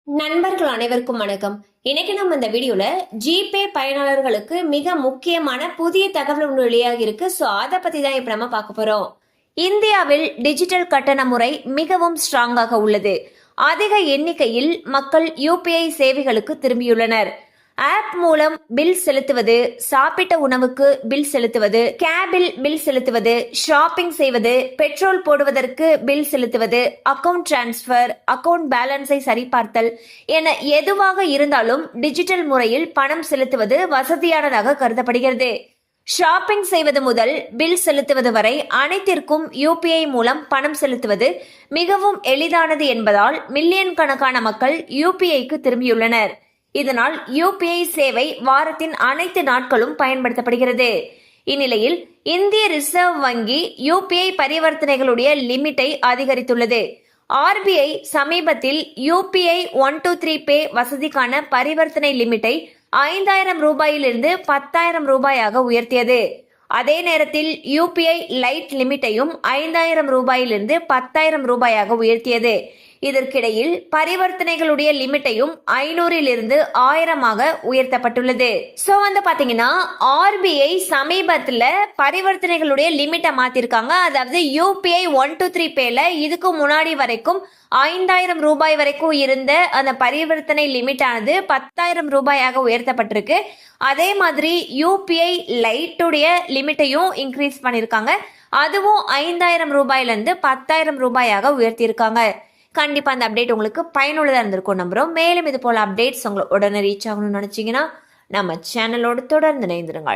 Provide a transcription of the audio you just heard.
நண்பர்கள் அனைவருக்கும் வணக்கம். இன்னைக்கு நம்ம இந்த வீடியோல ஜிபே பயனாளர்களுக்கு மிக முக்கியமான புதிய தகவல் ஒன்று வெளியாகி இருக்கு. சோ அதை பத்தி தான் இப்ப நம்ம பார்க்க போறோம். இந்தியாவில் டிஜிட்டல் கட்டண முறை மிகவும் ஸ்ட்ராங்காக உள்ளது. அதிக எண்ணிக்கையில் மக்கள் யூபிஐ சேவைகளுக்கு திரும்பியுள்ளனர். ஆப் மூலம் பில் செலுத்துவது, சாப்பிட்ட உணவுக்கு பில் செலுத்துவது, கேபில் பில் செலுத்துவது, ஷாப்பிங் செய்வது, பெட்ரோல் போடுவதற்கு பில் செலுத்துவது, அக்கவுண்ட் டிரான்ஸ்பர், அக்கவுண்ட் பேலன்ஸை சரிபார்த்தல் என எதுவாக இருந்தாலும் டிஜிட்டல் முறையில் பணம் செலுத்துவது வசதியானதாக கருதப்படுகிறது. ஷாப்பிங் செய்வது முதல் பில் செலுத்துவது வரை அனைத்திற்கும் யூபிஐ மூலம் பணம் செலுத்துவது மிகவும் எளிதானது என்பதால் மில்லியன் கணக்கான மக்கள் யூபிஐக்கு திரும்பியுள்ளனர். இதனால் யூபிஐ சேவை வாரத்தின் அனைத்து நாட்களும் பயன்படுத்தப்படுகிறது. இந்நிலையில் இந்திய ரிசர்வ் வங்கி யூபிஐ பரிவர்த்தனைகளுடைய லிமிட்டை அதிகரித்துள்ளது. ஆர்பிஐ சமீபத்தில் யூபிஐ 123 பே வசதிக்கான பரிவர்த்தனை லிமிட்டை 5000 ரூபாயிலிருந்து 10,000 ரூபாயாக உயர்த்தியது. அதே நேரத்தில் யூபிஐ லைட் லிமிட்டையும் 5000 ரூபாயிலிருந்து 10,000 ரூபாயாக உயர்த்தியது. இதற்கிடையில் பரிவர்த்தனைகளுடைய லிமிட்டையும் 500 1000 உயர்த்தப்பட்டுள்ளது. சோ பாத்தீங்கன்னா ஆர்பிஐ சமீபத்துல பரிவர்த்தனைகளுடைய லிமிட்டை மாத்திருக்காங்க. அதாவது யூபிஐ 123 பேல இதுக்கு முன்னாடி வரைக்கும் 5000 ரூபாய் வரைக்கும் இருந்த அந்த பரிவர்த்தனை லிமிட் ஆனது 10,000 ரூபாயாக உயர்த்தப்பட்டிருக்கு. அதே மாதிரி யூபிஐ லைட்டுடைய லிமிட்டையும் இன்க்ரீஸ் பண்ணிருக்காங்க. அதுவும் 5000 ரூபாயிலிருந்து 10,000 ரூபாயாக உயர்த்தியிருக்காங்க. கண்டிப்பா அந்த அப்டேட் உங்களுக்கு பயனுள்ளதா இருந்திருக்கும் நம்புறோம். மேலும் இது போல அப்டேட்ஸ் உங்களுக்கு உடனே ரீச் ஆகணும்னு நினைச்சீங்கன்னா நம்ம சேனலோடு தொடர்ந்து இணைந்திருங்கள்.